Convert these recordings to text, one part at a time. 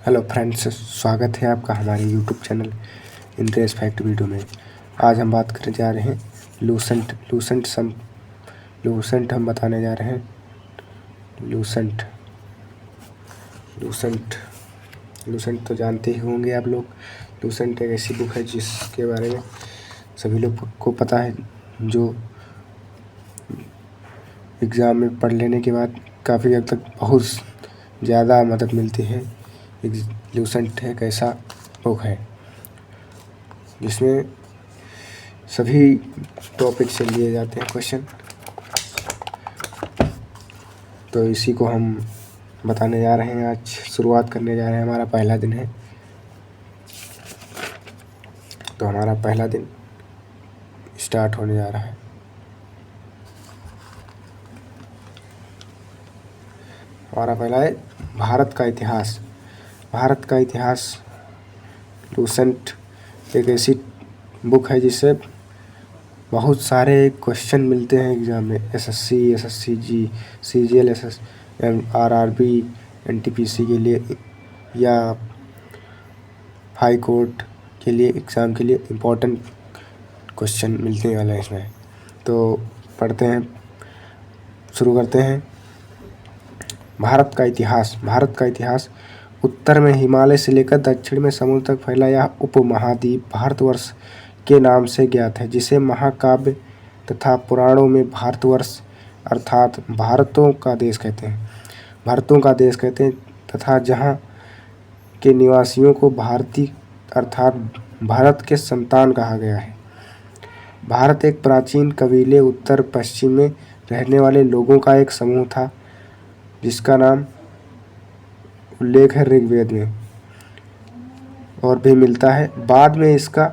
Hello friends, स्वागत है आपका हमारे YouTube channel interest fact video में। आज हम बात करने जा रहे हैं लूसेंट हम बताने जा रहे हैं। लूसेंट तो जानते ही होंगे आप लोग। लूसेंट एक ऐसी बुक है जिसके बारे में सभी लोग को पता है, जो एग्ज़ाम में पढ़ लेने के बाद काफ़ी हद तक बहुत ज़्यादा मदद मिलती है। लूसेंट एक ऐसा बुक है जिसमें सभी टॉपिक से लिए जाते हैं क्वेश्चन। तो इसी को हम बताने जा रहे हैं। आज शुरुआत करने जा रहे हैं, हमारा पहला दिन है। तो हमारा पहला दिन स्टार्ट होने जा रहा है। हमारा पहला है भारत का इतिहास। भारत का इतिहास लूसेंट एक ऐसी बुक है जिससे बहुत सारे क्वेश्चन मिलते हैं एग्ज़ाम में। SSC, CGL, RRB, NTPC के लिए या हाई कोर्ट के लिए एग्ज़ाम के लिए इम्पोर्टेंट क्वेश्चन मिलने वाले हैं इसमें। तो पढ़ते हैं, शुरू करते हैं। भारत का इतिहास उत्तर में हिमालय से लेकर दक्षिण में समुद्र तक फैला यह उपमहाद्वीप भारतवर्ष के नाम से ज्ञात है, जिसे महाकाव्य तथा पुराणों में भारतवर्ष अर्थात भारतों का देश कहते हैं तथा जहाँ के निवासियों को भारतीय अर्थात भारत के संतान कहा गया है। भारत एक प्राचीन कबीले उत्तर पश्चिम में रहने वाले लोगों का एक समूह था, जिसका नाम उल्लेख है ऋग्वेद में और भी मिलता है। बाद में इसका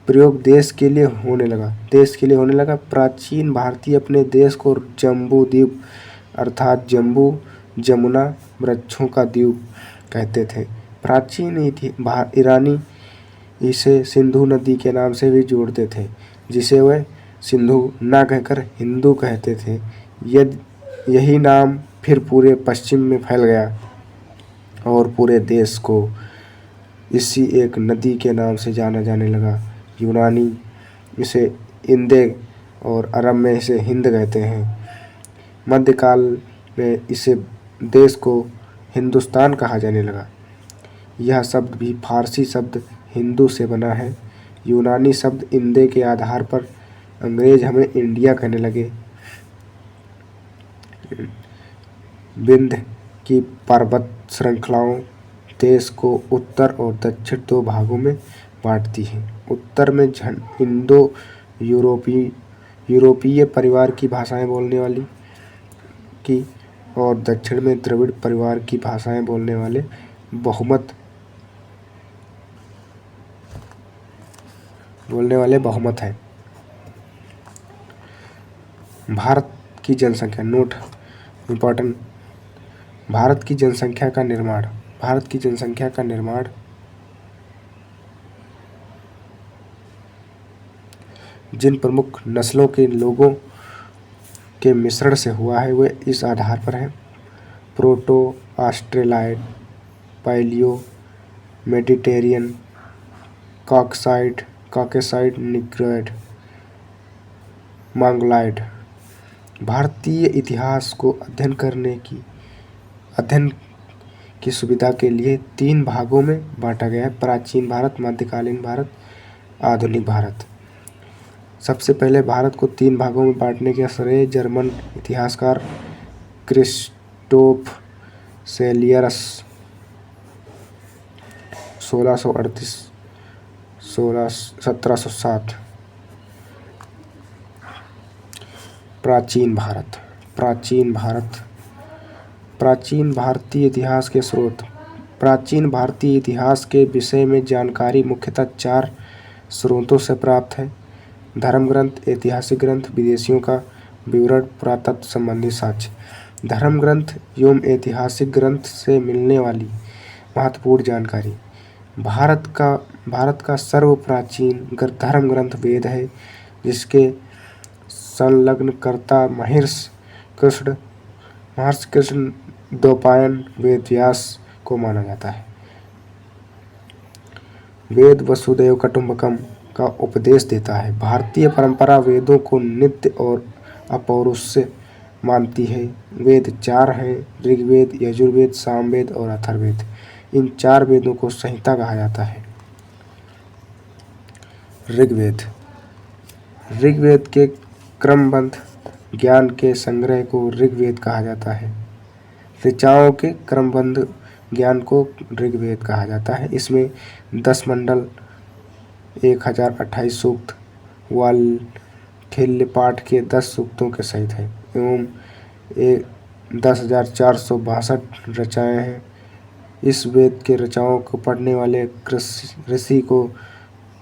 प्रयोग देश के लिए होने लगा। प्राचीन भारतीय अपने देश को जम्बू द्वीप अर्थात जम्बू जमुना वृक्षों का द्वीप कहते थे। प्राचीन ईरानी इसे सिंधु नदी के नाम से भी जोड़ते थे, जिसे वह सिंधु न कहकर हिंदू कहते थे। यही नाम फिर पूरे पश्चिम में फैल गया और पूरे देश को इसी एक नदी के नाम से जाना जाने लगा। यूनानी इसे इंदे और अरब में इसे हिंद कहते हैं। मध्यकाल में इसे देश को हिंदुस्तान कहा जाने लगा। यह शब्द भी फारसी शब्द हिंदू से बना है। यूनानी शब्द इंदे के आधार पर अंग्रेज हमें इंडिया कहने लगे। विंध्य की पर्वत श्रृंखलाओं देश को उत्तर और दक्षिण दो भागों में बांटती हैं। उत्तर में इंडो यूरोपीय परिवार की भाषाएं बोलने वाली की और दक्षिण में द्रविड़ परिवार की भाषाएं बोलने वाले बहुमत हैं। भारत की जनसंख्या नोट इम्पोर्टेंट। भारत की जनसंख्या का निर्माण जिन प्रमुख नस्लों के लोगों के मिश्रण से हुआ है वे इस आधार पर हैं: proto Australoid, palaeo Mediterranean, Caucasoid, Negroid, Mongoloid. भारतीय इतिहास को अध्ययन की सुविधा के लिए 3 भागों में बांटा गया है: प्राचीन भारत, मध्यकालीन भारत, आधुनिक भारत। सबसे पहले भारत को 3 भागों में बांटने का श्रेय जर्मन इतिहासकार क्रिस्टोफ सेलियरस 1760। प्राचीन भारतीय इतिहास के स्रोत। प्राचीन भारतीय इतिहास के विषय में जानकारी मुख्यतः 4 स्रोतों से प्राप्त है: धर्म ग्रंथ, ऐतिहासिक ग्रंथ, विदेशियों का विवरण, पुरातत्व संबंधी साक्ष्य। धर्म ग्रंथ एवं ऐतिहासिक ग्रंथ से मिलने वाली महत्वपूर्ण जानकारी। भारत का सर्वप्राचीन धर्म ग्रंथ वेद है, जिसके संलग्नकर्ता महर्षि कृष्ण द्वैपायन वेद व्यास को माना जाता है। वेद वसुधैव कुटुंबकम का उपदेश देता है। भारतीय परंपरा वेदों को नित्य और अपौरुषेय मानती है। वेद 4 हैं: ऋग्वेद, यजुर्वेद, सामवेद और अथर्ववेद। इन 4 वेदों को संहिता कहा जाता है। ऋग्वेद ऋग्वेद के क्रमबद्ध ज्ञान के संग्रह को ऋग्वेद कहा जाता है। ऋचाओं के क्रमबद्ध ज्ञान को ऋग्वेद कहा जाता है। इसमें 10 मंडल, 1028 सूक्त, वाल्खिल्य पाठ के 10 सूक्तों के सहित है एवं 10,462 रचनाएं हैं। इस वेद के रचनाओं को पढ़ने वाले ऋषि को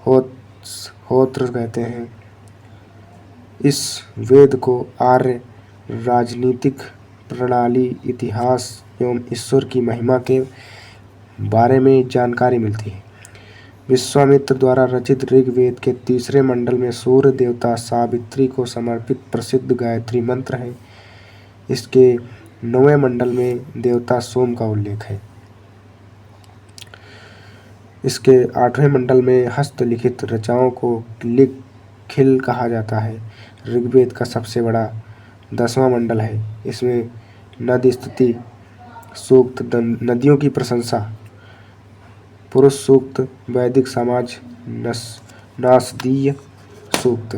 होत्र कहते हैं। इस वेद को आर्य राजनीतिक प्रणाली, इतिहास एवं ईश्वर की महिमा के बारे में जानकारी मिलती है। विश्वामित्र द्वारा रचित ऋग्वेद के 3 मंडल में सूर्य देवता सावित्री को समर्पित प्रसिद्ध गायत्री मंत्र है। इसके 9वें मंडल में देवता सोम का उल्लेख है। इसके 8वें मंडल में हस्तलिखित रचनाओं को लिखिल कहा जाता है। ऋग्वेद का सबसे बड़ा 10वां मंडल है। इसमें नदी स्तुति सूक्त, नदियों की प्रशंसा, पुरुष सूक्त, वैदिक समाज, नासदीय सूक्त।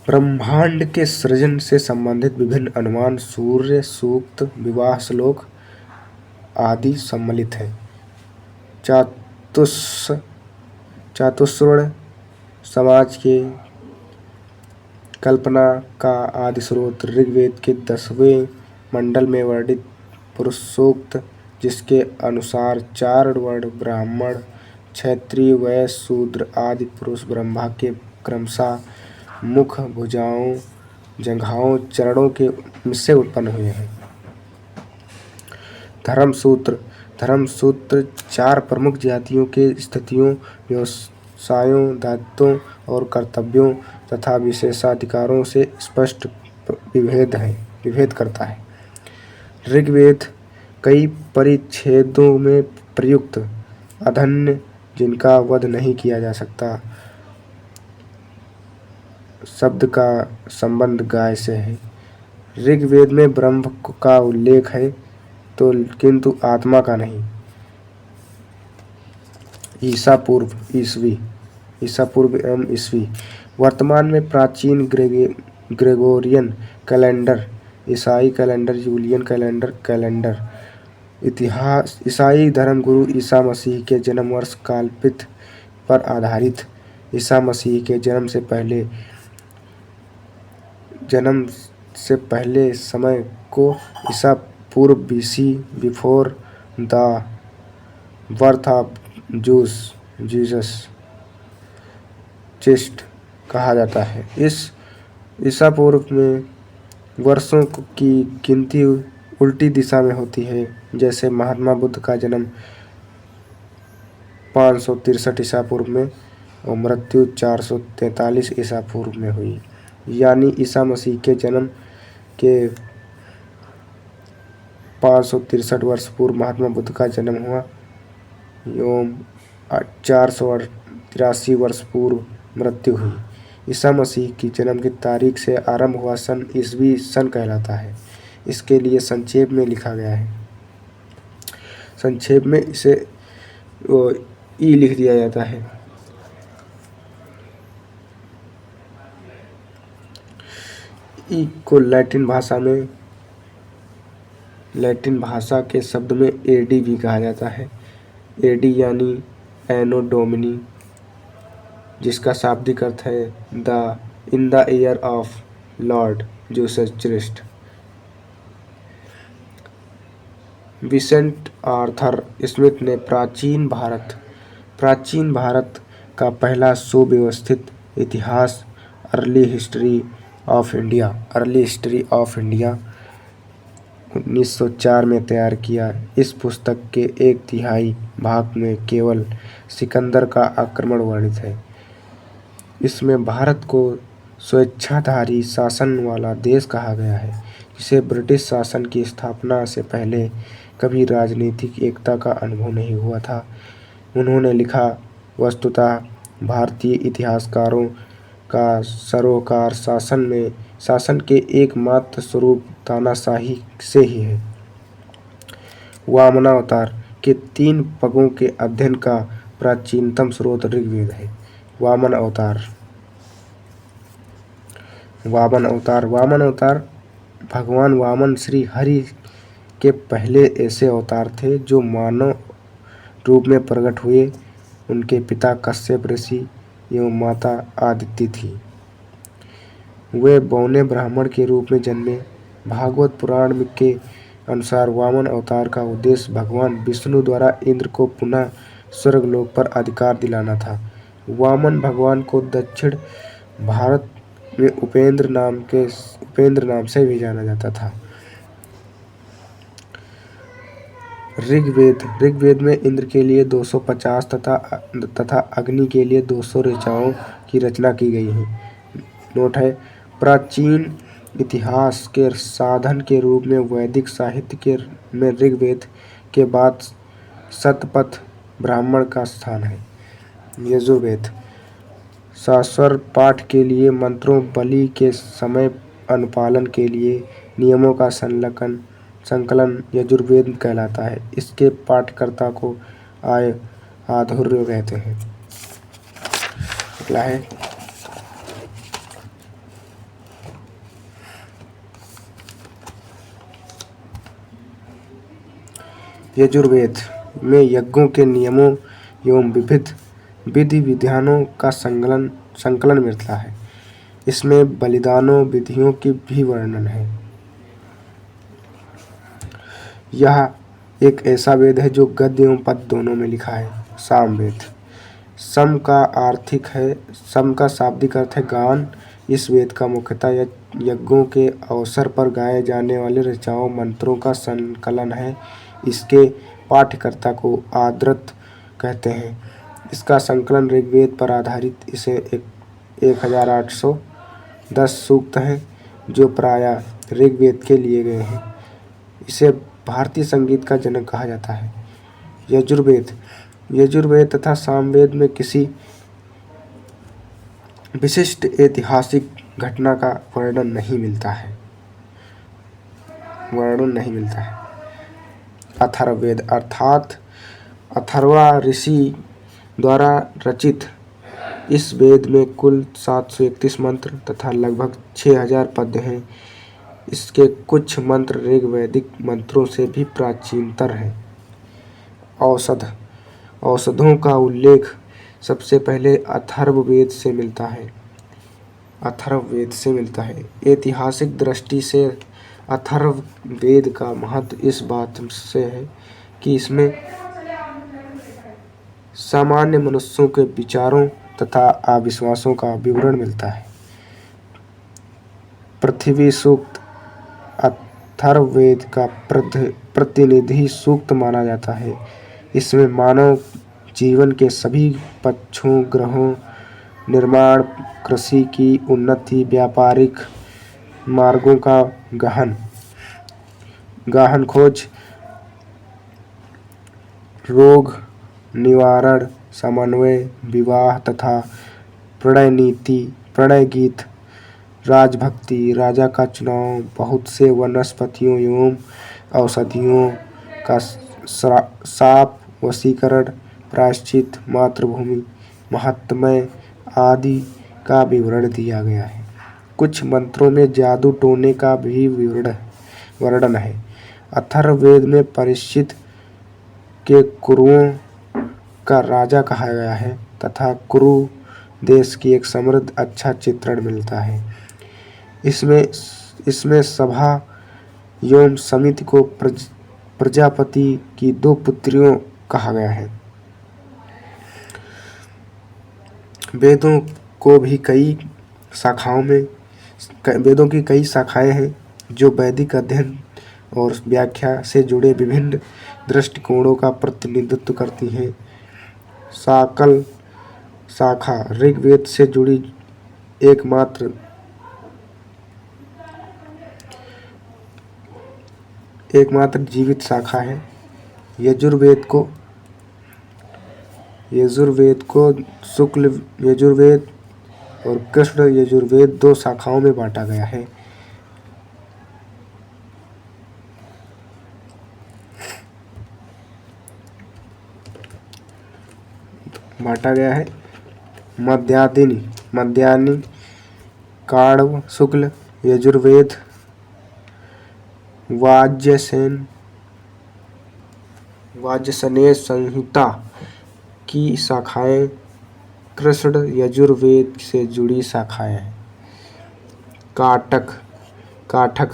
ब्रह्मांड के सृजन से संबंधित विभिन्न अनुमान, सूर्य सूक्त, विवाह श्लोक आदि सम्मिलित है। चातुर्वर्ण समाज के कल्पना का आदि स्रोत ऋग्वेद के 10वें मंडल में वर्णित पुरुष सूक्त, जिसके अनुसार 4 वर्ण ब्राह्मण, क्षत्रिय, वैश्य, शूद्र आदि पुरुष ब्रह्मा के क्रमशः मुख, भुजाओं, जंघाओं, चरणों के से उत्पन्न हुए हैं। धर्मसूत्र 4 प्रमुख जातियों के स्थितियों, व्यवसायों, दायित्वों और कर्तव्यों तथा विशेषाधिकारों से स्पष्ट विभेद करता है। ऋग्वेद कई परिच्छेदों में प्रयुक्त अधन्य, जिनका वध नहीं किया जा सकता, शब्द का संबंध गाय से है। ऋग्वेद में ब्रह्म का उल्लेख है तो किंतु आत्मा का नहीं। ईसा पूर्व एवं ईस्वी। वर्तमान में प्राचीन ग्रेगोरियन कैलेंडर, ईसाई कैलेंडर, जूलियन कैलेंडर इतिहास ईसाई धर्मगुरु ईसा मसीह के जन्म वर्ष कालपित पर आधारित। ईसा मसीह के जन्म से पहले समय को ईसा पूर्व BC, before the birth of Jesus Christ कहा जाता है। इस ईसा पूर्व में वर्षों की गिनती उल्टी दिशा में होती है। जैसे महात्मा बुद्ध का जन्म 563 ईसा पूर्व में और मृत्यु 443 ईसा पूर्व में हुई। यानी ईसा मसीह के जन्म के 563 वर्ष पूर्व महात्मा बुद्ध का जन्म हुआ एवं 483 वर्ष पूर्व मृत्यु हुई। ईसा मसीह की जन्म की तारीख से आरंभ हुआ सन ईसवी सन कहलाता है। इसके लिए संक्षेप में लिखा गया है। संक्षेप में इसे ई लिख दिया जाता है। ई को लैटिन भाषा के शब्द में एडी भी कहा जाता है। एडी यानी एनो डोमिनी, जिसका शाब्दिक अर्थ है in the year of Lord Jesus Christ. Vincent Arthur Smith ने प्राचीन भारत का पहला सुव्यवस्थित इतिहास अर्ली हिस्ट्री ऑफ इंडिया 1904 में तैयार किया। इस पुस्तक के 1/3 भाग में केवल सिकंदर का आक्रमण वर्णित है। इसमें भारत को स्वेच्छाधारी शासन वाला देश कहा गया है, जिसे ब्रिटिश शासन की स्थापना से पहले कभी राजनीतिक एकता का अनुभव नहीं हुआ था। उन्होंने लिखा, वस्तुतः भारतीय इतिहासकारों का सरोकार शासन के एकमात्र स्वरूप तानाशाही से ही है। वामनावतार के 3 पगों के अध्ययन का प्राचीनतम स्रोत ऋग्वेद है। वामन अवतार भगवान वामन श्री हरि के पहले ऐसे अवतार थे जो मानव रूप में प्रकट हुए। उनके पिता कश्यप ऋषि एवं माता आदिति थी। वे बौने ब्राह्मण के रूप में जन्मे। भागवत पुराण के अनुसार वामन अवतार का उद्देश्य भगवान विष्णु द्वारा इंद्र को पुनः स्वर्गलोक पर अधिकार दिलाना था। वामन भगवान को दक्षिण भारत में उपेंद्र नाम से भी जाना जाता था। ऋग्वेद में इंद्र के लिए 250 तथा अग्नि के लिए 200 ऋचाओं की रचना की गई है। नोट है, प्राचीन इतिहास के साधन के रूप में वैदिक साहित्य में ऋग्वेद के बाद शतपथ ब्राह्मण का स्थान है। यजुर्वेद शास्त्र पाठ के लिए मंत्रों, बलि के समय अनुपालन के लिए नियमों का संकलन यजुर्वेद कहलाता है। इसके पाठकर्ता को आधुर्य कहते हैं। अगला है यजुर्वेद में यज्ञों के नियमों एवं विविध विधि विधानों का संकलन मिलता है। इसमें बलिदानों विधियों की भी वर्णन है। यह एक ऐसा वेद है जो गद्य एवं पद्य दोनों में लिखा है। सामवेद सम का शाब्दिक अर्थ है गान। इस वेद का मुख्यतः यज्ञों के अवसर पर गाए जाने वाले ऋचाओं मंत्रों का संकलन है। इसके पाठकर्ता को आद्रत कहते हैं। इसका संकलन ऋग्वेद पर आधारित इसे 1810 सूक्त हैं जो प्रायः ऋग्वेद के लिए गए हैं। इसे भारतीय संगीत का जनक कहा जाता है। यजुर्वेद तथा सामवेद में किसी विशिष्ट ऐतिहासिक घटना का वर्णन नहीं मिलता है। अथर्ववेद अर्थात अथर्वा ऋषि द्वारा रचित इस वेद में कुल 731 मंत्र तथा लगभग 6000 पद्य हैं। इसके कुछ मंत्र ऋग्वैदिक मंत्रों से भी प्राचीनतर हैं। औषधों का उल्लेख सबसे पहले अथर्ववेद से मिलता है। ऐतिहासिक दृष्टि से अथर्ववेद का महत्व इस बात से है कि इसमें सामान्य मनुष्यों के विचारों तथा अविश्वासों का विवरण मिलता है। पृथ्वी सूक्त अथर्ववेद का प्रतिनिधि सूक्त माना जाता है। इसमें मानव जीवन के सभी पक्षों, ग्रहों, निर्माण, कृषि की उन्नति, व्यापारिक मार्गों का गहन खोज, रोग निवारण, समन्वय, विवाह तथा प्रणय गीत, राजभक्ति, राजा का चुनाव, बहुत से वनस्पतियों एवं औषधियों का शाप, वशीकरण, प्रायश्चित, मातृभूमि, महात्म्य आदि का विवरण दिया गया है। कुछ मंत्रों में जादू टोने का भी वर्णन है। अथर्ववेद में परीक्षित के कुरुओं का राजा कहा गया है तथा कुरु देश की एक समृद्ध अच्छा चित्रण मिलता है। इसमें सभा एवं समिति को प्रजापति की 2 पुत्रियों कहा गया है। वेदों की कई शाखाएं हैं जो वैदिक अध्ययन और व्याख्या से जुड़े विभिन्न दृष्टिकोणों का प्रतिनिधित्व करती हैं। शाखा ऋग्वेद से जुड़ी एकमात्र एकमात्र जीवित शाखा है। यजुर्वेद को शुक्ल यजुर्वेद और कृष्ण यजुर्वेद 2 शाखाओं में बांटा गया है। मध्याह्नि काण्व शुक्ल यजुर्वेद, वाजसनेय संहिता की शाखाएं कृष्ण यजुर्वेद से जुड़ी शाखाएं हैं। काठक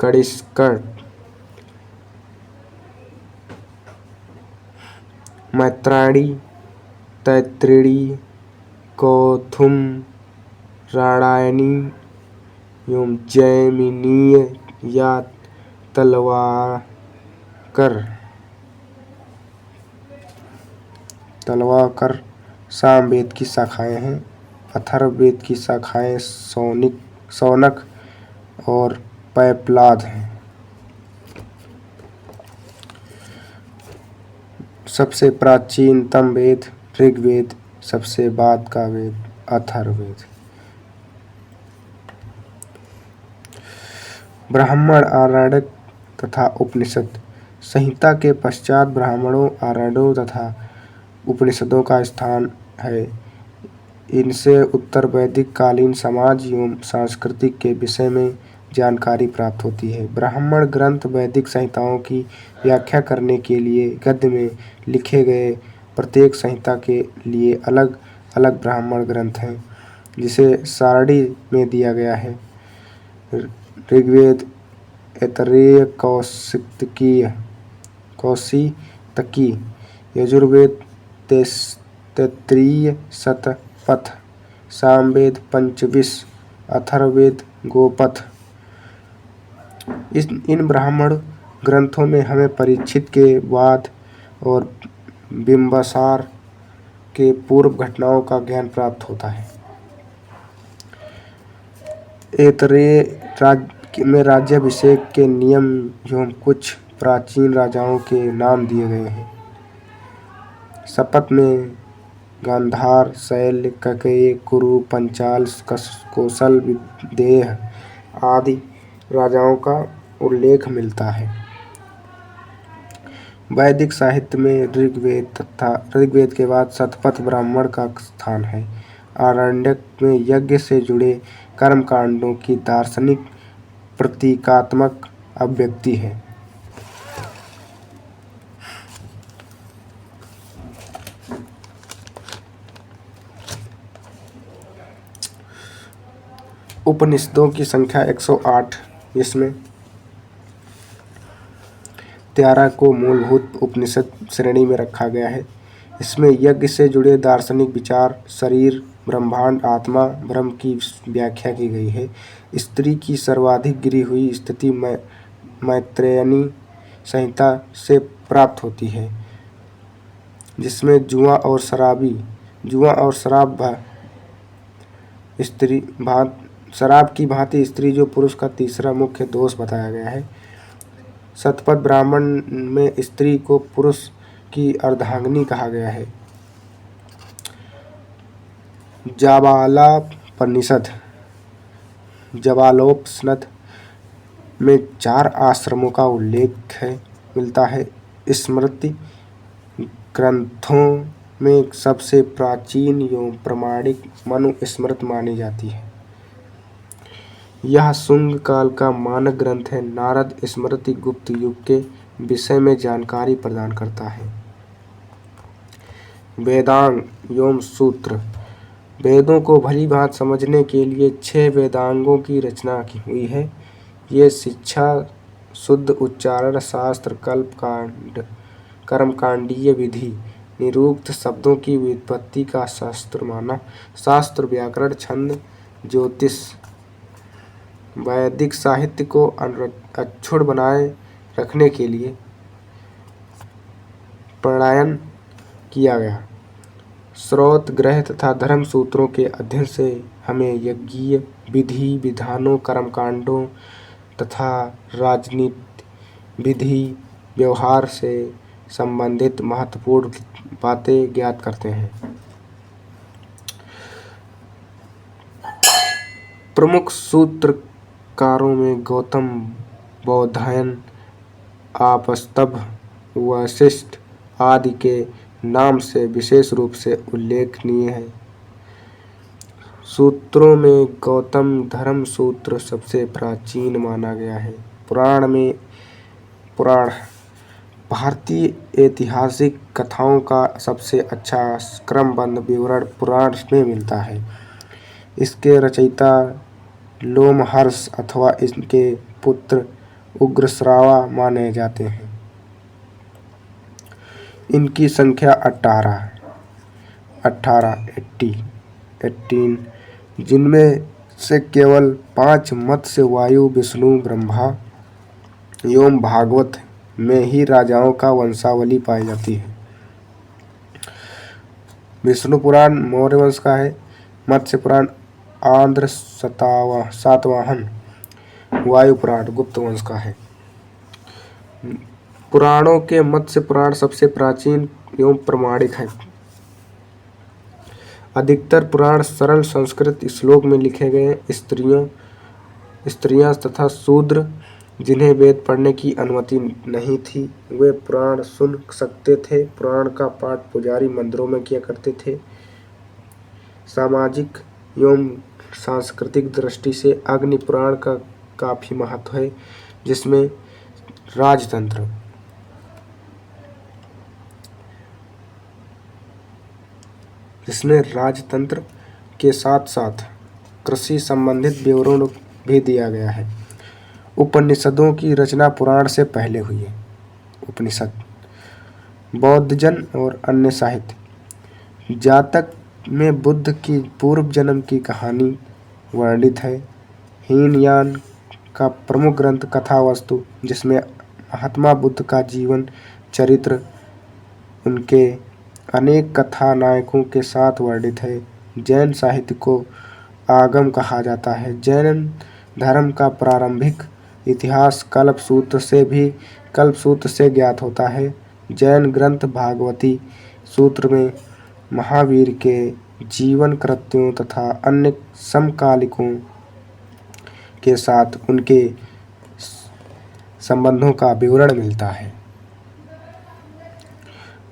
कनिष्कर, मैत्रायणी तैत्तिरीय, कौथुम रामायणी एवं जैमिनीय या तलवाकर सामवेद की शाखाएं हैं। अथर्ववेद की शाखाएं शौनक और पैपलाद हैं। सबसे प्राचीनतम वेद ऋग्वेद, सबसे बाद का वेद अथर्ववेद। ब्राह्मण, आरण्यक तथा उपनिषद। संहिता के पश्चात ब्राह्मणों, आरण्यों तथा उपनिषदों का स्थान है। इनसे उत्तर वैदिक कालीन समाज एवं संस्कृति के विषय में जानकारी प्राप्त होती है। ब्राह्मण ग्रंथ वैदिक संहिताओं की व्याख्या करने के लिए गद्य में लिखे गए। प्रत्येक संहिता के लिए अलग अलग ब्राह्मण ग्रंथ हैं, जिसे सारणी में दिया गया है। ऋग्वेद ऐतरेय कौशितकी, यजुर्वेद तैत्तिरीय शतपथ, सामवेद पंचविंश, अथर्ववेद गोपथ। इन ब्राह्मण ग्रंथों में हमें परीक्षित के वाद और बिंबिसार के पूर्व घटनाओं का ज्ञान प्राप्त होता है। ऐतरेय में राज्याभिषेक के नियम एवं कुछ प्राचीन राजाओं के नाम दिए गए हैं। शपथ में गांधार, शैल, ककेय, कुरु, पंचाल, कौशल, विदेह आदि राजाओं का उल्लेख मिलता है। वैदिक साहित्य में ऋग्वेद के बाद शतपथ ब्राह्मण का स्थान है। आरण्यक में यज्ञ से जुड़े कर्मकांडों की दार्शनिक प्रतीकात्मक अभिव्यक्ति है। उपनिषदों की संख्या 108, इसमें 13 को मूलभूत उपनिषद श्रेणी में रखा गया है। इसमें यज्ञ से जुड़े दार्शनिक विचार, शरीर, ब्रह्मांड, आत्मा, ब्रह्म की व्याख्या की गई है। स्त्री की सर्वाधिक गिरी हुई स्थिति मैत्रेयणी संहिता से प्राप्त होती है, जिसमें जुआ और शराब की भांति स्त्री जो पुरुष का तीसरा मुख्य दोष बताया गया है। शतपथ ब्राह्मण में स्त्री को पुरुष की अर्धांगिनी कहा गया है। जबालोपनिषद में 4 आश्रमों का उल्लेख मिलता है। स्मृति ग्रंथों में सबसे प्राचीन एवं प्रामाणिक मनुस्मृति मानी जाती है। यह शुंग काल का मानक ग्रंथ है। नारद स्मृति गुप्त युग के विषय में जानकारी प्रदान करता है। वेदांग एवं सूत्र। वेदों को भली भांति समझने के लिए 6 वेदांगों की रचना हुई है। ये शिक्षा, शुद्ध उच्चारण, शास्त्र, कल्पकांड, कर्मकांडीय विधि, निरुक्त शब्दों की व्युत्पत्ति का शास्त्र माना, शास्त्र, व्याकरण, छंद, ज्योतिष। वैदिक साहित्य को अक्षुण्ण बनाए रखने के लिए प्रणयन किया गया। श्रौत ग्रह तथा धर्म सूत्रों के अध्ययन से हमें यज्ञीय विधि विधानों, कर्मकांडों तथा राजनीति विधि व्यवहार से संबंधित महत्वपूर्ण बातें ज्ञात करते हैं। प्रमुख सूत्रकारों में गौतम, बौधायन, आपस्तंभ, वशिष्ठ आदि के नाम से विशेष रूप से उल्लेखनीय है। सूत्रों में गौतम धर्म सूत्र सबसे प्राचीन माना गया है। पुराण भारतीय ऐतिहासिक कथाओं का सबसे अच्छा क्रमबद्ध विवरण पुराण में मिलता है। इसके रचयिता लोमहर्ष अथवा इनके पुत्र उग्रश्रवा माने जाते हैं। इनकी संख्या 18 जिनमें से केवल 5 मत्स्य, वायु, विष्णु, ब्रह्मा एवं भागवत में ही राजाओं का वंशावली पाई जाती है। विष्णु पुराण मौर्य वंश का है, मत्स्य पुराण आंध्र सातवाहन, वायु पुराण गुप्त वंश का है। पुराणों के मत्स्य पुराण सबसे प्राचीन एवं प्रामाणिक है। अधिकतर पुराण सरल संस्कृत श्लोक में लिखे गए। स्त्रियां तथा शूद्र जिन्हें वेद पढ़ने की अनुमति नहीं थी, वे पुराण सुन सकते थे। पुराण का पाठ पुजारी मंदिरों में किया करते थे। सामाजिक एवं सांस्कृतिक दृष्टि से अग्नि पुराण का काफी महत्व है, जिसमें राजतंत्र के साथ साथ कृषि संबंधित विवरण भी दिया गया है। उपनिषदों की रचना पुराण से पहले हुई है। उपनिषद बौद्धजन और अन्य साहित्य। जातक में बुद्ध की पूर्व जन्म की कहानी वर्णित है। हीनयान का प्रमुख ग्रंथ कथावस्तु, जिसमें महात्मा बुद्ध का जीवन चरित्र उनके अनेक कथानायकों के साथ वर्णित है। जैन साहित्य को आगम कहा जाता है। जैन धर्म का प्रारंभिक इतिहास कल्पसूत्र से ज्ञात होता है। जैन ग्रंथ भागवती सूत्र में महावीर के जीवन कृत्यों तथा अन्य समकालिकों के साथ उनके संबंधों का विवरण मिलता है।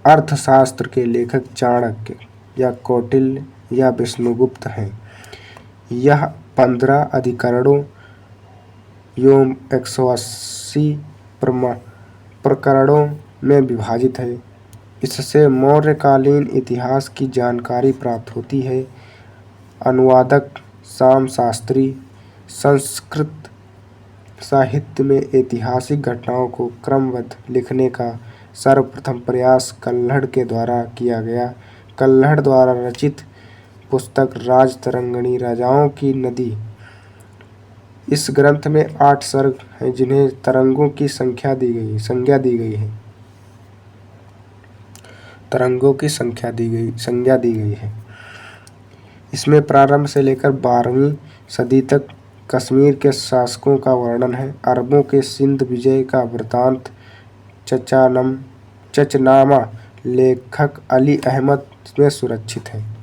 अर्थशास्त्र के लेखक चाणक्य या कौटिल्य या विष्णुगुप्त हैं। यह 15 अधिकरणों एवं 180 प्रकरणों में विभाजित है। इससे मौर्यकालीन इतिहास की जानकारी प्राप्त होती है। अनुवादक शाम शास्त्री संस्कृत साहित्य में ऐतिहासिक घटनाओं को क्रमबद्ध लिखने का सर्वप्रथम प्रयास कल्हड़ के द्वारा किया गया। कल्हड़ द्वारा रचित पुस्तक राजतरंगिणी राजाओं की नदी। इस ग्रंथ में 8 सर्ग हैं, जिन्हें तरंगों की संज्ञा दी गई है। तरंगों की संज्ञा दी गई है। इसमें प्रारंभ से लेकर 12वीं सदी तक कश्मीर के शासकों का वर्णन है। अरबों के सिंध विजय का वृतांत चचनामा लेखक अली अहमद में सुरक्षित है।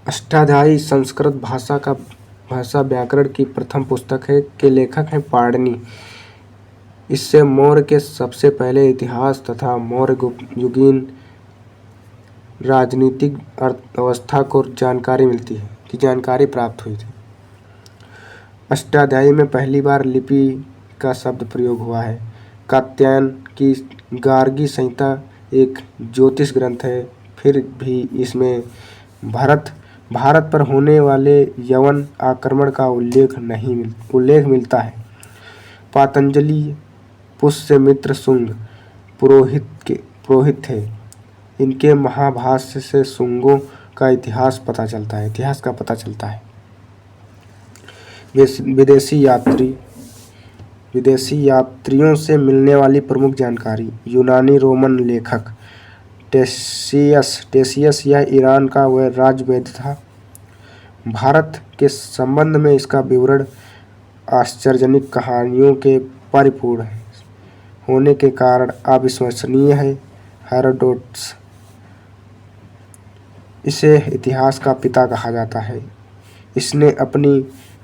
अष्टाध्यायी संस्कृत भाषा व्याकरण की प्रथम पुस्तक है के लेखक हैं पाणिनि। इससे मौर्य के सबसे पहले इतिहास तथा मौर्य युगीन राजनीतिक अर्थव्यवस्था को जानकारी प्राप्त हुई थी। अष्टाध्यायी में पहली बार लिपि का शब्द प्रयोग हुआ है। कात्यायन की गार्गी संहिता एक ज्योतिष ग्रंथ है। फिर भी इसमें भारत पर होने वाले यवन आक्रमण का उल्लेख मिलता है। पातंजलि पुष्यमित्र शुंग पुरोहित थे। इनके महाभाष्य से शुंगों का इतिहास का पता चलता है। विदेशी यात्री विदेशी यात्रियों से मिलने वाली प्रमुख जानकारी। यूनानी रोमन लेखक टेसियस यह ईरान का वह राजवैद्य था। भारत के संबंध में इसका विवरण आश्चर्यजनक कहानियों के परिपूर्ण होने के कारण अविश्वसनीय है। हेरोडोटस इसे इतिहास का पिता कहा जाता है। इसने अपनी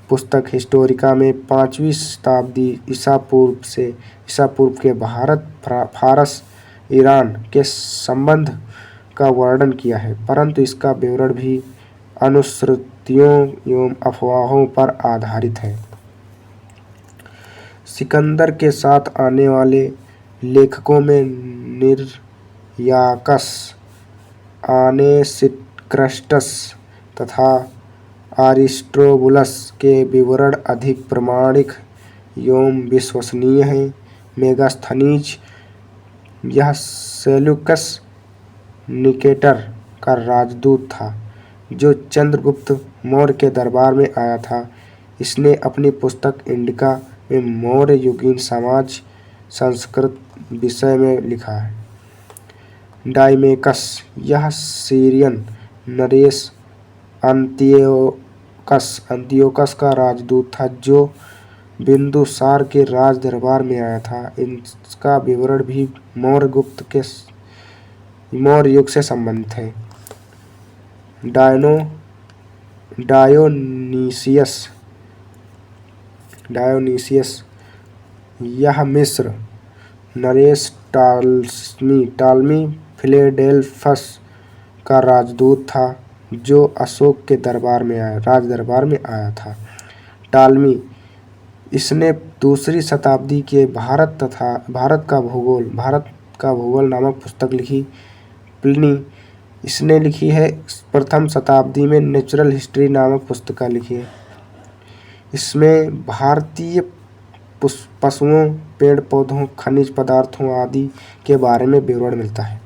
पुस्तक हिस्टोरिका में 5वीं शताब्दी ईसा पूर्व के भारत फारस ईरान के संबंध का वर्णन किया है, परंतु इसका विवरण भी अनुश्रुतियों एवं अफवाहों पर आधारित है। सिकंदर के साथ आने वाले लेखकों में निर्याकस, आनेसिक्राटस तथा अरिस्टोबुलस के विवरण अधिक प्रामाणिक एवं विश्वसनीय हैं। मेगास्थनीज यह सेल्यूकस निकेटर का राजदूत था जो चंद्रगुप्त मौर्य के दरबार में आया था। इसने अपनी पुस्तक इंडिका में मौर्य युगीन समाज संस्कृत विषय में लिखा है। डायमेकस यह सीरियन नरेश अंतियोकस का राजदूत था जो बिंदुसार के राज दरबार में आया था। इसका विवरण भी मौर्य युग से संबंधित है। डायोनीसियस यह मिस्र नरेश टालमी फिलेडेल्फस का राजदूत था जो अशोक के राज दरबार में आया था। टालमी इसने 2री शताब्दी के भारत का भूगोल नामक पुस्तक लिखी। प्लिनी इसने लिखी है 1म शताब्दी में नेचुरल हिस्ट्री नामक पुस्तिका लिखी है। इसमें भारतीय पशुओं, पेड़ पौधों, खनिज पदार्थों आदि के बारे में विवरण मिलता है।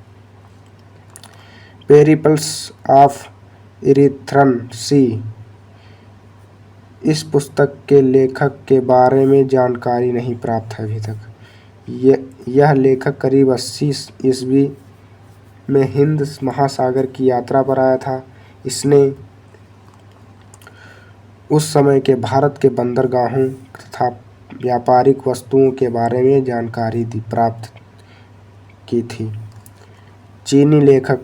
पेरिप्लस ऑफ इरीथ्रन सी इस पुस्तक के लेखक के बारे में जानकारी नहीं प्राप्त है अभी तक। यह लेखक करीब 80 ईस्वी में हिंद महासागर की यात्रा पर आया था। इसने उस समय के भारत के बंदरगाहों तथा व्यापारिक वस्तुओं के बारे में जानकारी प्राप्त की थी। चीनी लेखक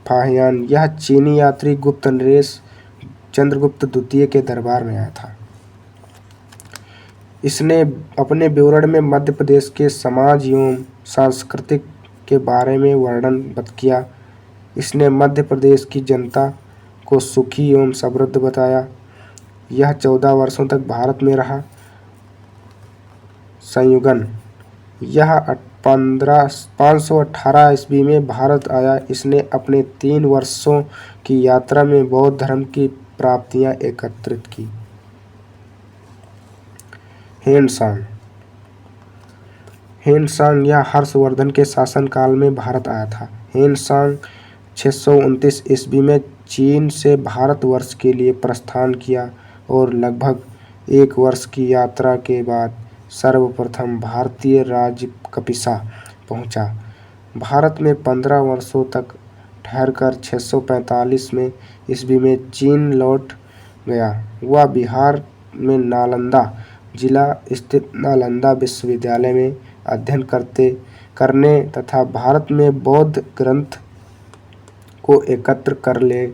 फाहियान यह चीनी यात्री गुप्त नरेश चंद्रगुप्त द्वितीय के दरबार में आया था। इसने अपने विवरण में मध्य प्रदेश के समाज एवं सांस्कृतिक के बारे में वर्णन किया। इसने मध्य प्रदेश की जनता को सुखी एवं समृद्ध बताया। यह 14 वर्षों तक भारत में रहा। संयुगन यह 518 ईस्वी में भारत आया। इसने अपने 3 वर्षों की यात्रा में बौद्ध धर्म की प्राप्तियां एकत्रित की। हेनसांग यह हर्षवर्धन के शासनकाल में भारत आया था। हेनसांग 629 ईस्वी में चीन से भारतवर्ष के लिए प्रस्थान किया और लगभग 1 वर्ष की यात्रा के बाद सर्वप्रथम भारतीय राज्य कपिसा पहुंचा। भारत में 15 वर्षों तक ठहरकर 645 में ईस्वी में चीन लौट गया। वह बिहार में नालंदा जिला स्थित नालंदा विश्वविद्यालय में अध्ययन करने तथा भारत में बौद्ध ग्रंथ को एकत्र कर ले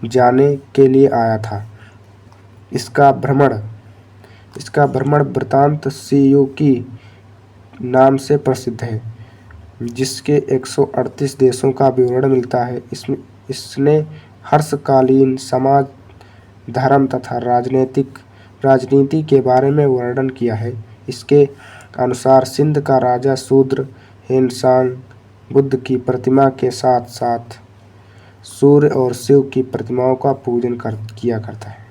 जाने के लिए आया था। इसका भ्रमण वृत्तांत सीयूकी नाम से प्रसिद्ध है, जिसके 138 देशों का विवरण मिलता है। इसने हर्षकालीन समाज, धर्म तथा राजनीति के बारे में वर्णन किया है। इसके अनुसार सिंध का राजा शूद्र हेनसांग बुद्ध की प्रतिमा के साथ साथ सूर्य और शिव की प्रतिमाओं का पूजन किया करता है।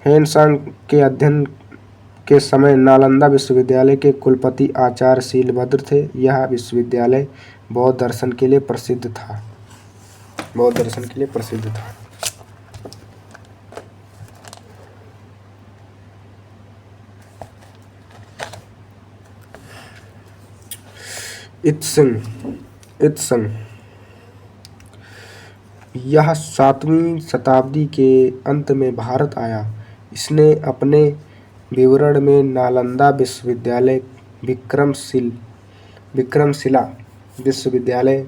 हेनसांग के अध्ययन के समय नालंदा विश्वविद्यालय के कुलपति आचार्य शीलभद्र थे। यह विश्वविद्यालय बौद्ध दर्शन के लिए प्रसिद्ध था। इत्संग यह 7वीं शताब्दी के अंत में भारत आया। इसने अपने विवरण में नालंदा विश्वविद्यालय, विक्रमशिला विश्वविद्यालय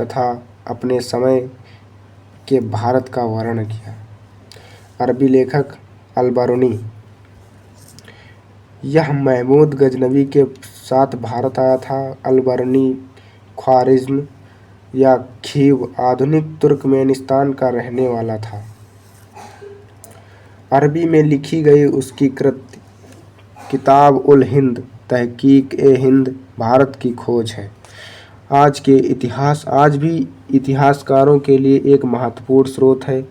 तथा अपने समय के भारत का वर्णन किया। अरबी लेखक अल-बरूनी यह महमूद गजनवी के साथ भारत आया था। अल-बरूनी ख्वारिज़्म या खीव आधुनिक तुर्कमेनिस्तान का रहने वाला था। अरबी में लिखी गई उसकी कृति किताब उल हिंद तहकीक-ए-हिंद भारत की खोज है। आज भी इतिहासकारों के लिए एक महत्वपूर्ण स्रोत है।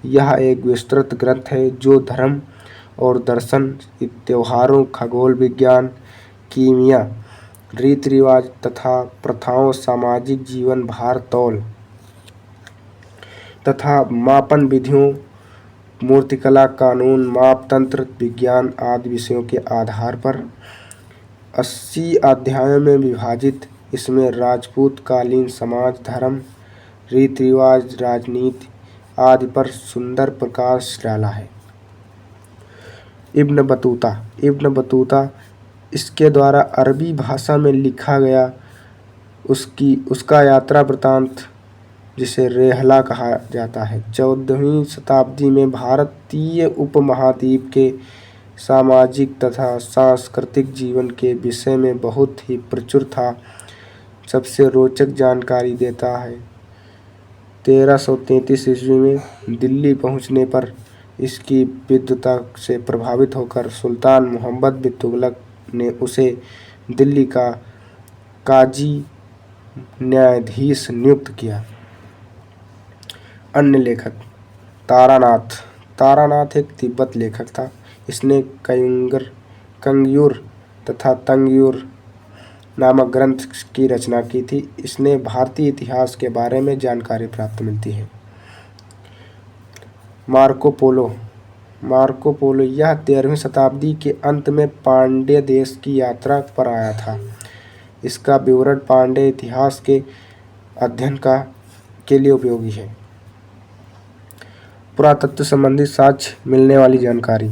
यह एक विस्तृत ग्रंथ है जो धर्म और दर्शन, त्योहारों, खगोल विज्ञान, कीमिया, रीति रिवाज तथा प्रथाओं, सामाजिक जीवन, भार-तौल तथा मापन विधियों, मूर्तिकला, कानून, मापतंत्र, विज्ञान आदि विषयों के आधार पर 80 अध्यायों में विभाजित। इसमें राजपूत कालीन समाज, धर्म, रीति रिवाज, राजनीति आदि पर सुंदर प्रकाश डाला है। इब्न बतूता इसके द्वारा अरबी भाषा में लिखा गया उसका यात्रा वृत्तांत, जिसे रेहला कहा जाता है, 14वीं शताब्दी में भारतीय उपमहाद्वीप के सामाजिक तथा सांस्कृतिक जीवन के विषय में बहुत ही प्रचुर था। सबसे रोचक जानकारी देता है। 1333 ईस्वी में दिल्ली पहुंचने पर इसकी विद्वता से प्रभावित होकर सुल्तान मोहम्मद बिन तुगलक ने उसे दिल्ली का काजी न्यायाधीश नियुक्त किया। अन्य लेखक तारानाथ एक तिब्बत लेखक था। इसने कंग्यूर तथा तंग्यूर नामक ग्रंथ की रचना की थी। इसने भारतीय इतिहास के बारे में जानकारी प्राप्त मिलती है। मार्को पोलो यह 13वीं शताब्दी के अंत में पांड्य देश की यात्रा पर आया था। इसका विवरण पांड्य इतिहास के अध्ययन के लिए उपयोगी है। पुरातत्व संबंधी साक्ष्य मिलने वाली जानकारी।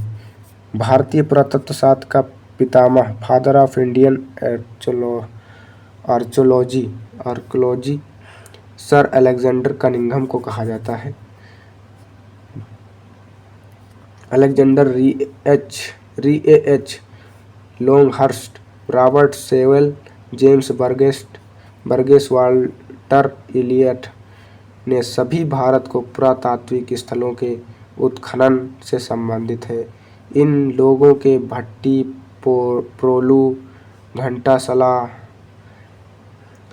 भारतीय पुरातत्व शास्त्र का पितामह, father of Indian archaeology sir Alexander Cunningham को कहा जाता है। Alexander Rea Longhurst, Robert Sewell, James Burgess, Walter Elliot ने सभी भारत को पुरातात्विक स्थलों के उत्खनन से संबंधित है। इन लोगों के भट्टी, प्रोलू, घंटासला,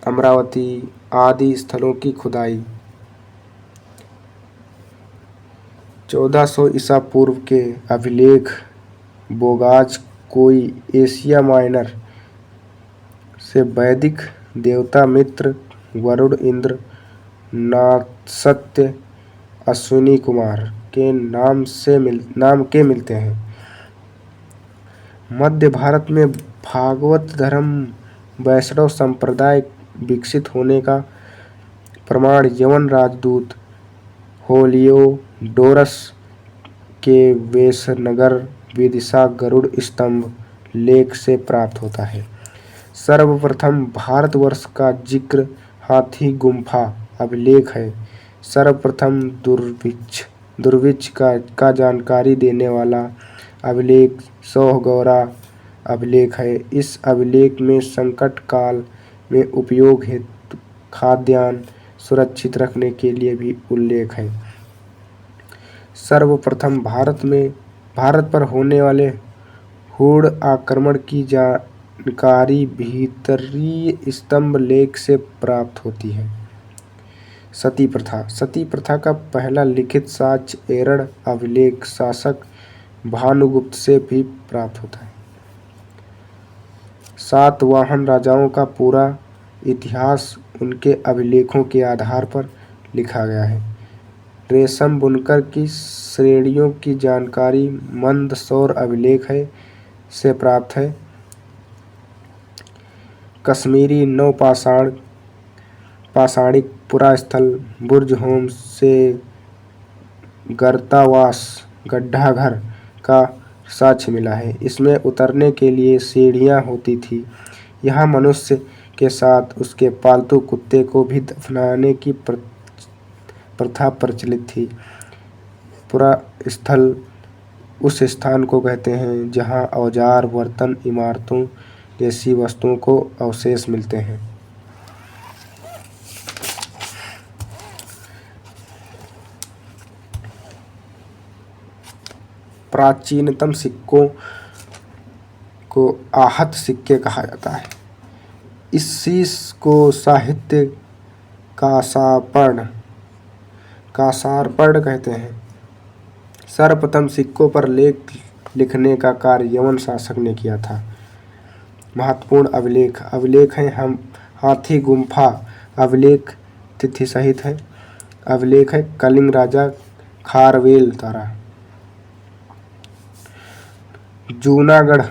अमरावती आदि स्थलों की खुदाई 1400 ईसा पूर्व के अभिलेख बोगाज कोई एशिया माइनर से वैदिक देवता मित्र, वरुण, इंद्र, नागसत्य, अश्विनी कुमार के नाम के मिलते हैं। मध्य भारत में भागवत धर्म वैष्णव संप्रदाय विकसित होने का प्रमाण यवन राजदूत हेलियोडोरस के वेसनगर विदिशा गरुड़ स्तंभ लेख से प्राप्त होता है। सर्वप्रथम भारतवर्ष का जिक्र हाथी गुम्फा अभिलेख है। सर्वप्रथम दुर्भिक्ष का जानकारी देने वाला अभिलेख सोहगौरा अभिलेख है। इस अभिलेख में संकट काल में उपयोग हेतु खाद्यान्न सुरक्षित रखने के लिए भी उल्लेख है। सर्वप्रथम भारत पर होने वाले हुड़ आक्रमण की जानकारी भीतरी स्तंभ लेख से प्राप्त होती है। सती प्रथा का पहला लिखित साक्ष्य एरड़ अभिलेख शासक भानुगुप्त से भी प्राप्त होता है। सातवाहन राजाओं का पूरा इतिहास उनके अभिलेखों के आधार पर लिखा गया है। रेशम बुनकर की श्रेणियों की जानकारी मंदसौर अभिलेख से प्राप्त है। कश्मीरी नवपाषाण पाषाणिक पुरास्थल बुर्ज होम से गर्तावास गड्ढाघर का साक्ष्य मिला है। इसमें उतरने के लिए सीढ़ियां होती थी। यहाँ मनुष्य के साथ उसके पालतू कुत्ते को भी दफनाने की प्रथा प्रचलित थी। पुरास्थल उस स्थान को कहते हैं जहाँ औजार, बर्तन, इमारतों जैसी वस्तुओं को अवशेष मिलते हैं। प्राचीनतम सिक्कों को आहत सिक्के कहा जाता है। इस शीश को साहित्य कासारपर्ण कहते हैं। सर्वप्रथम सिक्कों पर लेख लिखने का कार्य यवन शासक ने किया था। महत्वपूर्ण अभिलेख हैं हम हाथी गुम्फा अभिलेख तिथि सहित है। अभिलेख है कलिंग राजा खारवेल द्वारा। जूनागढ़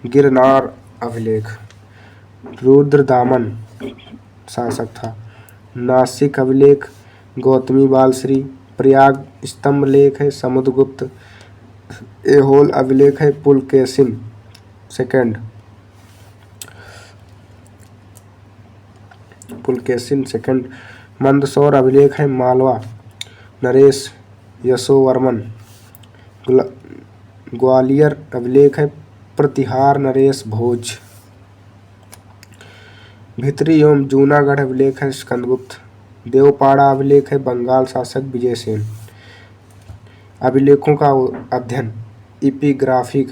गिरनार अभिलेख रुद्रदामन शासक था। नासिक अभिलेख गौतमी बालश्री। प्रयाग स्तंभ लेख है समुद्रगुप्त। ऐहोल अभिलेख है पुलकेशिन सेकंड। मंदसौर अभिलेख है मालवा नरेश यशोवर्मन। ग्वालियर अभिलेख है प्रतिहार नरेश भोज। भितरी एवं जूनागढ़ अभिलेख है स्कंदगुप्त। देवपाड़ा अभिलेख है बंगाल शासक विजयसेन। अभिलेखों का अध्ययन एपिग्राफी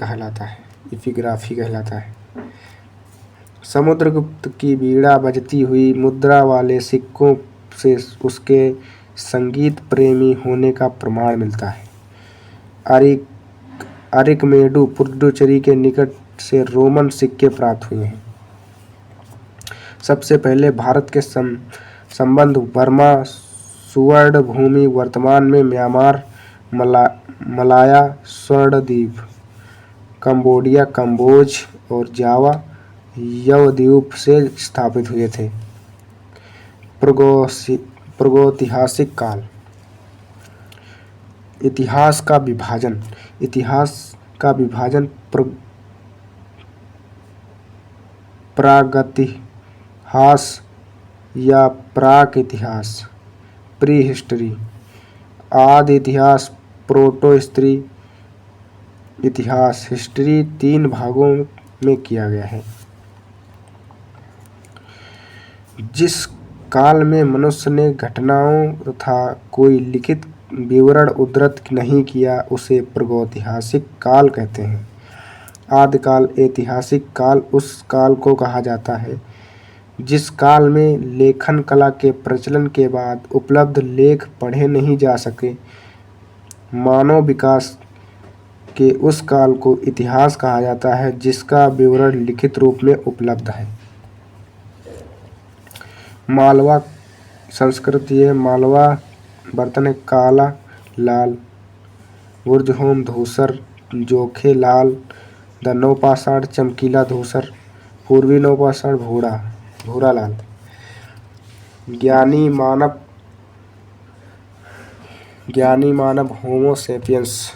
कहलाता है। समुद्रगुप्त की बीड़ा बजती हुई मुद्रा वाले सिक्कों से उसके संगीत प्रेमी होने का प्रमाण मिलता है। अरिकमेडु पुडुचेरी के निकट से रोमन सिक्के प्राप्त हुए हैं। सबसे पहले भारत के संबंध बर्मा सुवर्ण भूमि वर्तमान में म्यांमार मलाया स्वर्णद्वीप कंबोडिया कम्बोज और जावा यवद्वीप से स्थापित हुए थे। प्रागैतिहासिक काल। इतिहास का विभाजन प्रागैतिहास या प्राक इतिहास प्री हिस्ट्री, आदि इतिहास प्रोटो इतिहास हिस्ट्री 3 भागों में किया गया है। जिस काल में मनुष्य ने घटनाओं तथा कोई लिखित विवरण उद्धृत नहीं किया उसे प्रागैतिहासिक काल कहते हैं। आदिकाल ऐतिहासिक काल उस काल को कहा जाता है जिस काल में लेखन कला के प्रचलन के बाद उपलब्ध लेख पढ़े नहीं जा सके। मानव विकास के उस काल को इतिहास कहा जाता है जिसका विवरण लिखित रूप में उपलब्ध है। मालवा संस्कृति है। मालवा बर्तन है काला लाल, बुर्ज होम धूसर, जोखे लाल, द नवपाषाण चमकीला धूसर, पूर्वी नवपाषाण भूरा लाल। ज्ञानी मानव होमो सेपियंस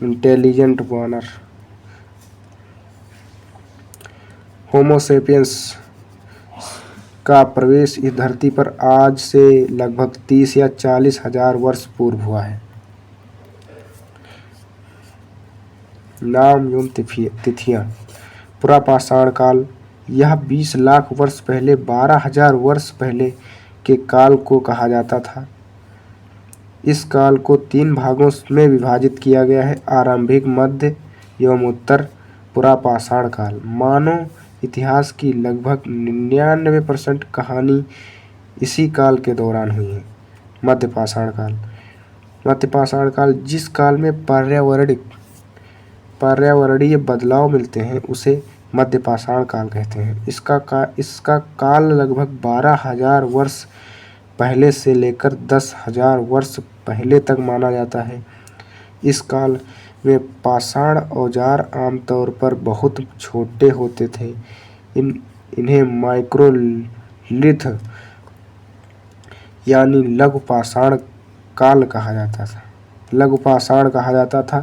इंटेलिजेंट वानर। होमो सेपियंस का प्रवेश इस धरती पर आज से लगभग 30 या 40 हजार वर्ष पूर्व हुआ है। नाम एवं तिथियां। पुरापाषाण काल यह 20 लाख वर्ष पहले 12,000 वर्ष पहले के काल को कहा जाता था। इस काल को 3 भागों में विभाजित किया गया है। आरंभिक, मध्य एवं उत्तर पुरापाषाण काल। मानव इतिहास की लगभग 99% कहानी इसी काल के दौरान हुई है। मध्यपाषाण काल जिस काल में पर्यावरणीय बदलाव मिलते हैं उसे मध्यपाषाण काल कहते हैं। इसका काल लगभग 12,000 वर्ष पहले से लेकर 10,000 वर्ष पहले तक माना जाता है। इस काल में पाषाण औजार आमतौर पर बहुत छोटे होते थे। इन्हें माइक्रोलिथ यानी लघु पाषाण काल कहा जाता था।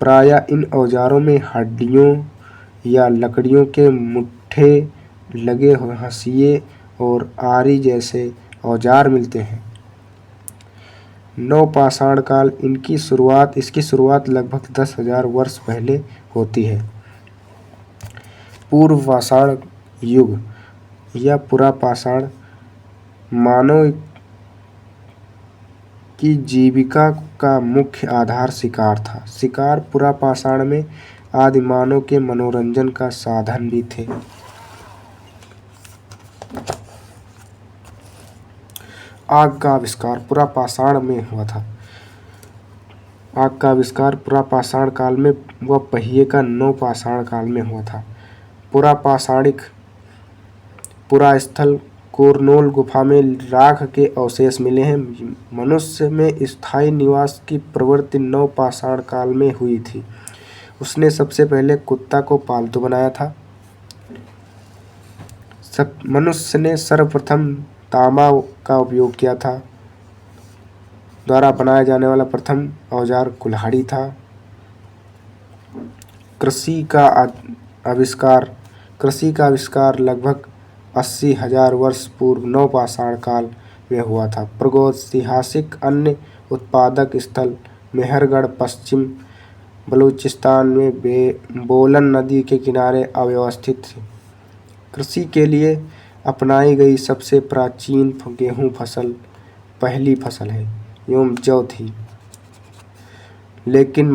प्रायः इन औजारों में हड्डियों या लकड़ियों के मुट्ठे लगे हंसिये और आरी जैसे औजार मिलते हैं। नवपाषाण काल इसकी शुरुआत लगभग 10,000 वर्ष पहले होती है। पूर्व पाषाण युग या पुरापाषाण मानव की जीविका का मुख्य आधार शिकार था। शिकार पुरापाषाण में आदिमानव के मनोरंजन का साधन भी थे। आग का आविष्कार पुरापाषाण में हुआ था। आग का आविष्कार पुरापाषाण काल में व पहिए का नवपाषाण काल में हुआ था। पुरापाषाणिक पुरास्थल कोरनोल गुफा में राख के अवशेष मिले हैं। मनुष्य में स्थायी निवास की प्रवृत्ति नवपाषाण काल में हुई थी। उसने सबसे पहले कुत्ता को पालतू बनाया था। मनुष्य ने सर्वप्रथम तांबा का उपयोग किया था। द्वारा बनाया जाने वाला प्रथम औजार कुल्हाड़ी था। कृषि का आविष्कार लगभग 80,000 वर्ष पूर्व नवपाषाण काल में हुआ था। प्रागैतिहासिक अन्य उत्पादक स्थल मेहरगढ़ पश्चिम बलूचिस्तान में बोलन नदी के किनारे अवस्थित थे। कृषि के लिए अपनाई गई सबसे प्राचीन गेहूं फसल पहली फसल है एवं जौ थी। लेकिन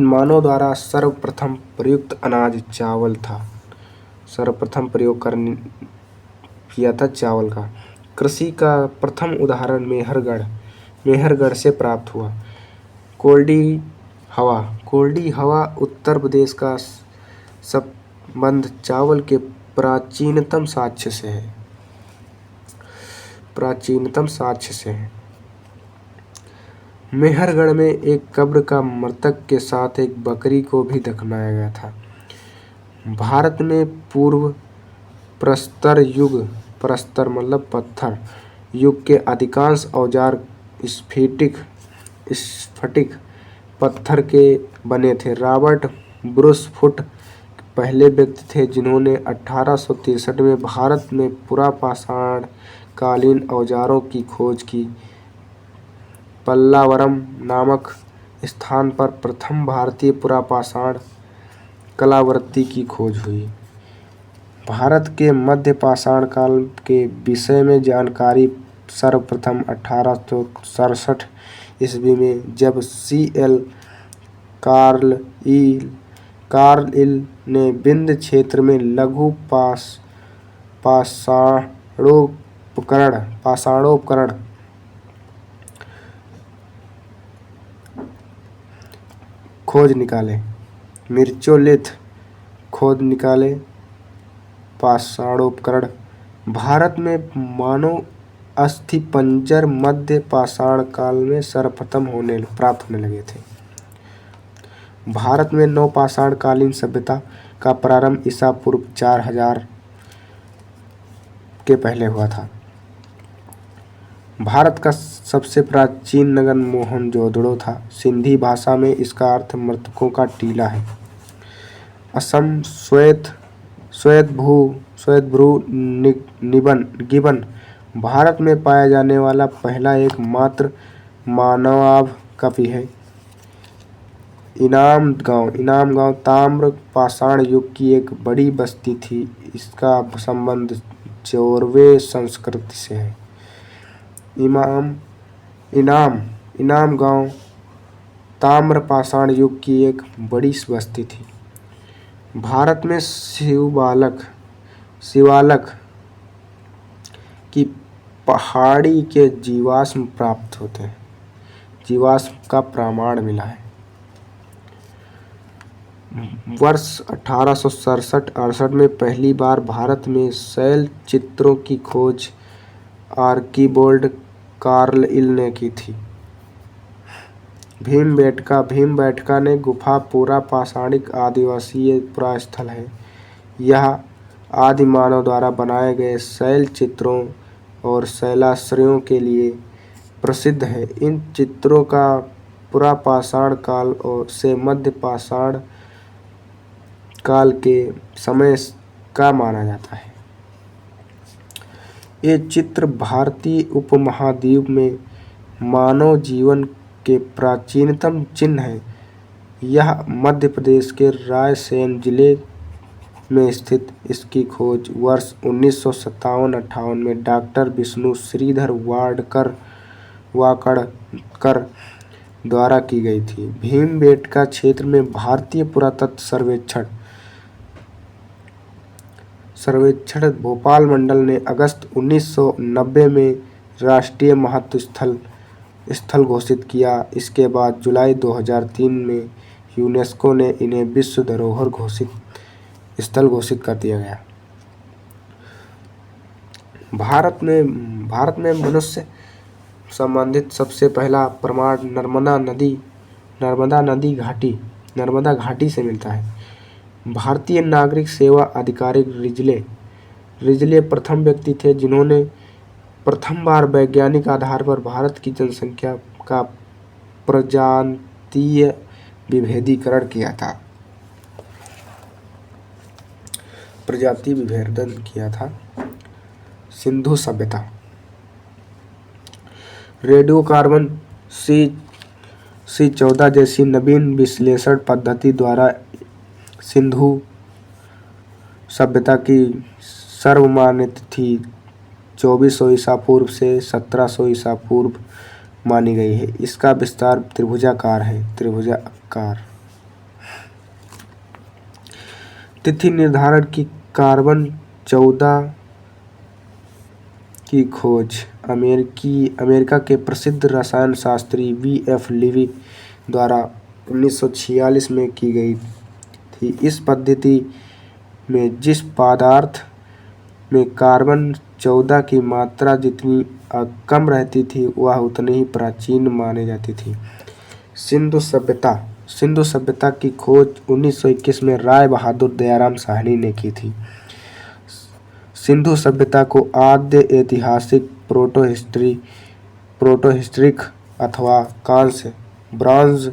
मानव द्वारा सर्वप्रथम प्रयुक्त अनाज चावल था। सर्वप्रथम प्रयोग किया था चावल का। कृषि का प्रथम उदाहरण मेहरगढ़ से प्राप्त हुआ। कोल्डी हवा उत्तर प्रदेश का संबंध चावल के प्राचीनतम साक्ष्य से है। मेहरगढ़ में एक कब्र का मृतक के साथ एक बकरी को भी दफनाया गया था। भारत में पूर्व प्रस्तर मतलब पत्थर युग के अधिकांश औजार स्फटिक पत्थर के बने थे। रॉबर्ट ब्रूस फुट पहले व्यक्ति थे जिन्होंने 1863 में भारत में पुरापाषाण कालीन औजारों की खोज की। पल्लावरम नामक स्थान पर प्रथम भारतीय पुरापाषाण कलावृत्ति की खोज हुई। भारत के मध्य पाषाण काल के विषय में जानकारी सर्वप्रथम 1867 ईस्वी में जब C.L. कार्लइल ने विंध्य क्षेत्र में लघु पाषाणोपकरण खोज निकाले। मिर्चोलिथ खोज निकाले। पाषाणोपकरण भारत में मानव अस्थिपंजर मध्य पाषाण काल में सर्वप्रथम प्राप्त होने लगे थे। भारत में नवपाषाण कालीन सभ्यता का प्रारंभ ईसा पूर्व 4000 के पहले हुआ था। भारत का सबसे प्राचीन नगर मोहनजोदड़ो था। सिंधी भाषा में इसका अर्थ मृतकों का टीला है। असम श्वेतभ्रू गिबन भारत में पाया जाने वाला पहला एकमात्र मानवावकपी है। इनाम गांव ताम्र पाषाण युग की एक बड़ी बस्ती थी। इसका संबंध जोरवे संस्कृति से है। इनाम गांव ताम्र पाषाण युग की एक बड़ी बस्ती थी। भारत में शिवालक की पहाड़ी के जीवाश्म प्राप्त होते हैं। जीवाश्म का प्रमाण मिला है। वर्ष 1867-68 में पहली बार भारत में शैल चित्रों की खोज आर्कीबोल्ड कार्लइल ने की थी। भीमबेटका ने गुफा पूरा पाषाणिक आदिवासीय पुरास्थल है। यह आदि मानव द्वारा बनाए गए शैल चित्रों और शैलाश्रयों के लिए प्रसिद्ध है। इन चित्रों का पुरापाषाण काल और से मध्य पाषाण काल के समय का माना जाता है। ये चित्र भारतीय उपमहाद्वीप में मानव जीवन के प्राचीनतम चिन्ह हैं। यह मध्य प्रदेश के रायसेन जिले में स्थित इसकी खोज वर्ष 1957-58 में डॉक्टर विष्णु श्रीधर वाकड़कर द्वारा की गई थी। भीमबेटका क्षेत्र में भारतीय पुरातत्व सर्वेक्षण भोपाल मंडल ने अगस्त 1990 में राष्ट्रीय महत्व स्थल घोषित किया। इसके बाद जुलाई 2003 में यूनेस्को ने इन्हें विश्व धरोहर स्थल घोषित कर दिया गया। भारत में मनुष्य संबंधित सबसे पहला प्रमाण नर्मदा घाटी से मिलता है। भारतीय नागरिक सेवा अधिकारी रिजले प्रथम व्यक्ति थे जिन्होंने प्रथम बार वैज्ञानिक आधार पर भारत की जनसंख्या का प्रजातीय विभेदीकरण किया था। सिंधु सभ्यता। रेडियोकार्बन C14 जैसी नवीन विश्लेषण पद्धति द्वारा सिंधु सभ्यता की सर्वमान्य तिथि 2400 ईसा पूर्व से 1700 ईसा पूर्व मानी गई है। इसका विस्तार त्रिभुजाकार है। तिथि निर्धारण की कार्बन 14 की खोज अमेरिका के प्रसिद्ध रसायन शास्त्री V.F. लीवी द्वारा 1946 में की गई थी। इस पद्धति में जिस पदार्थ में कार्बन 14 की मात्रा जितनी कम रहती थी वह उतनी ही प्राचीन मानी जाती थी। सिंधु सभ्यता की खोज 1921 में राय बहादुर दयाराम साहनी ने की थी। सिंधु सभ्यता को आद्य ऐतिहासिक प्रोटोहिस्ट्रिक अथवा कांस्य ब्रॉन्ज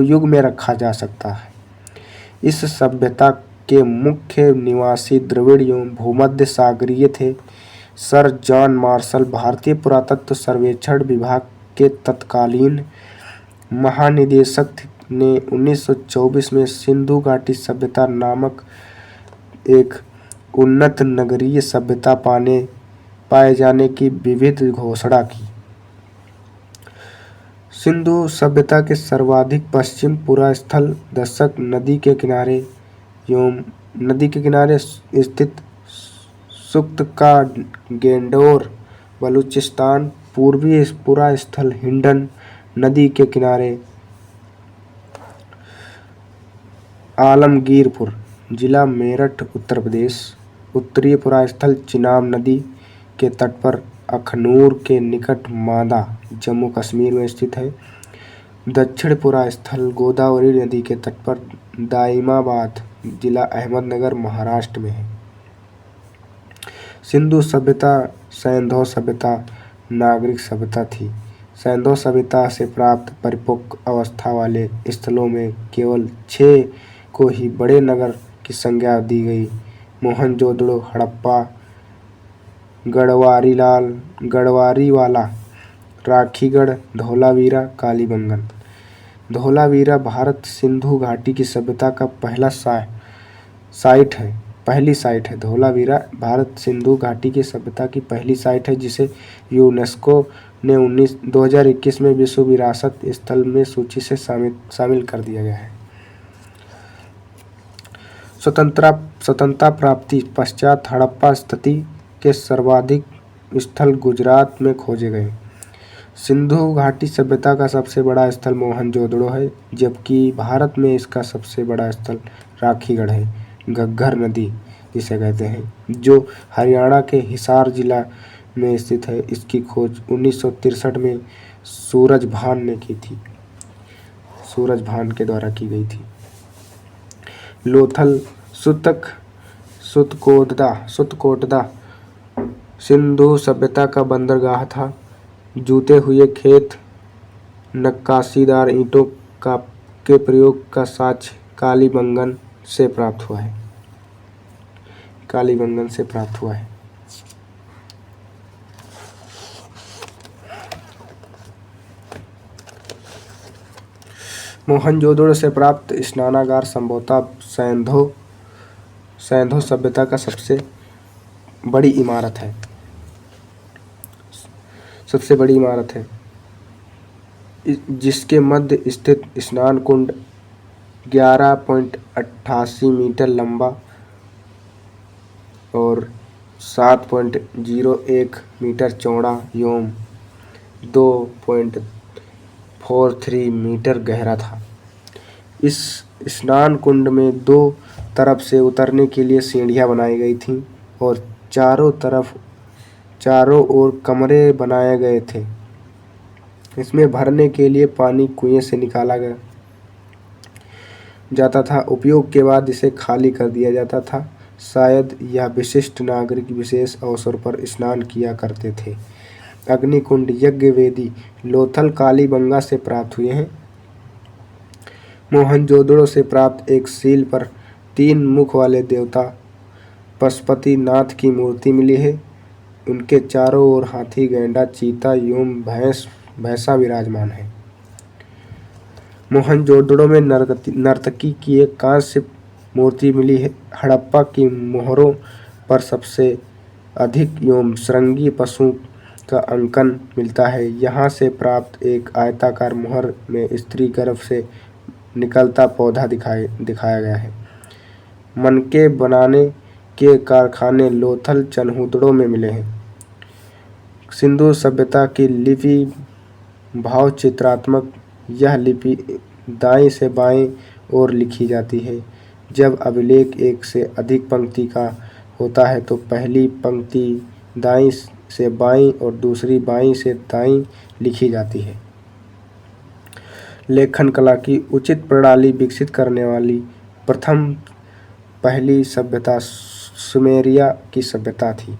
युग में रखा जा सकता है। इस सभ्यता के मुख्य निवासी द्रविड़ एवं भूमध्य सागरीय थे। सर जॉन मार्शल भारतीय पुरातत्व सर्वेक्षण विभाग के तत्कालीन महानिदेशक ने 1924 में सिंधु घाटी सभ्यता नामक एक उन्नत नगरीय सभ्यता पाए जाने की विविध घोषणा की। सिंधु सभ्यता के सर्वाधिक पश्चिम पुरास्थल दशक नदी के किनारे स्थित सुख्तका गेंडोर बलूचिस्तान, पूर्वी पुरास्थल हिंडन नदी के किनारे आलमगीरपुर जिला मेरठ उत्तर प्रदेश, उत्तरी पुरास्थल चिनाब नदी के तट पर अखनूर के निकट मादा जम्मू कश्मीर में स्थित है। दक्षिण पुरास्थल गोदावरी नदी के तट पर दाइमाबाद जिला अहमदनगर महाराष्ट्र में है। सिंधु सभ्यता सैंधव सभ्यता नागरिक सभ्यता थी। सैंधव सभ्यता से प्राप्त परिपक्व अवस्था वाले स्थलों में केवल 6 को ही बड़े नगर की संज्ञा दी गई। मोहनजोदड़ो, हड़प्पा, गढ़वारीवाला, राखीगढ़, धौलावीरा, कालीबंगन। धौलावीरा भारत सिंधु घाटी की सभ्यता का पहली साइट है। धौलावीरा भारत सिंधु घाटी की सभ्यता की पहली साइट है जिसे यूनेस्को ने 2021 में विश्व विरासत स्थल में सूची से शामिल कर दिया गया है। स्वतंत्रता प्राप्ति पश्चात हड़प्पा स्थिति के सर्वाधिक स्थल गुजरात में खोजे गए। सिंधु घाटी सभ्यता का सबसे बड़ा स्थल मोहनजोदड़ो है, जबकि भारत में इसका सबसे बड़ा स्थल राखीगढ़ है। घग्गर नदी जिसे कहते हैं, जो हरियाणा के हिसार जिला में स्थित है। इसकी खोज 1963 में सूरजभान ने की थी, सूरजभान के द्वारा की गई थी। लोथल सुतकोटदा सिंधु सभ्यता का बंदरगाह था। जूते हुए खेत, नक्काशीदार ईंटों के प्रयोग का साक्ष्य कालीबंगन से प्राप्त हुआ है। कालीबंगन से प्राप्त हुआ है। मोहनजोदड़ो से प्राप्त स्नानागार संभवतः सैंधो सभ्यता का सबसे बड़ी इमारत है, जिसके मध्य स्थित स्नान कुंड 11.88 मीटर लंबा और 7.01 मीटर चौड़ा एवं 2.43 मीटर गहरा था। इस स्नान कुंड में दो तरफ से उतरने के लिए सीढ़ियां बनाई गई थीं और चारों ओर कमरे बनाए गए थे। इसमें भरने के लिए पानी कुएं से निकाला जाता था। उपयोग के बाद इसे खाली कर दिया जाता था। शायद यह विशिष्ट नागरिक विशेष अवसर पर स्नान किया करते थे। अग्निकुंड, यज्ञ वेदी लोथल कालीबंगा से प्राप्त हुए हैं। मोहनजोदड़ो से प्राप्त एक सील पर 3 मुख वाले देवता पशुपति नाथ की मूर्ति मिली है। उनके चारों ओर हाथी, गैंडा, चीता एवं भैंसा विराजमान है। मोहनजोदड़ो में नर्तकी की एक कांस्य मूर्ति मिली है। हड़प्पा की मोहरों पर सबसे अधिक एवं श्रृंगी पशु का अंकन मिलता है। यहाँ से प्राप्त एक आयताकार मोहर में स्त्री गर्भ से निकलता पौधा दिखाया गया है। मनके बनाने के कारखाने लोथल चनहुदड़ो में मिले हैं। सिंधु सभ्यता की लिपि भावचित्रात्मक, यह लिपि दाईं से बाईं ओर लिखी जाती है। जब अभिलेख एक से अधिक पंक्ति का होता है तो पहली पंक्ति दाईं से बाईं और दूसरी बाईं से दाईं लिखी जाती है। लेखन कला की उचित प्रणाली विकसित करने वाली पहली सभ्यता सुमेरिया की सभ्यता थी।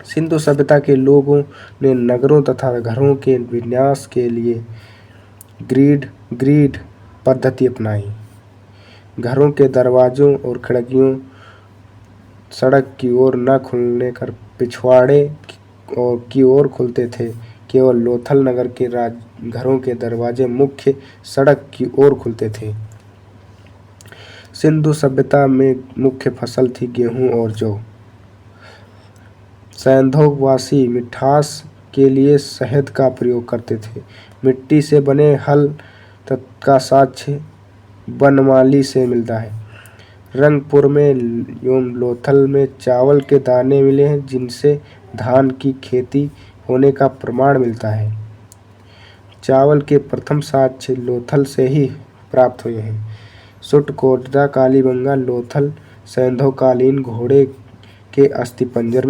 सिंधु सभ्यता के लोगों ने नगरों तथा घरों के विन्यास के लिए ग्रिड पद्धति अपनाई। घरों के दरवाजों और खिड़कियों सड़क की ओर न खुलने कर पिछवाड़े की ओर खुलते थे। केवल लोथल नगर के घरों के दरवाजे मुख्य सड़क की ओर खुलते थे। सिंधु सभ्यता में मुख्य फसल थी गेहूं और जौ। सैंधोवासी मिठास के लिए शहद का प्रयोग करते थे। मिट्टी से बने हल का साक्ष्य बनमाली से मिलता है। रंगपुर में एवं लोथल में चावल के दाने मिले हैं, जिनसे धान की खेती होने का प्रमाण मिलता है। चावल के प्रथम साक्ष्य लोथल से ही प्राप्त हुए हैं। सुटकोटदा, कालीबंगा, लोथल सैंधवकालीन घोड़े के अस्थिपंजर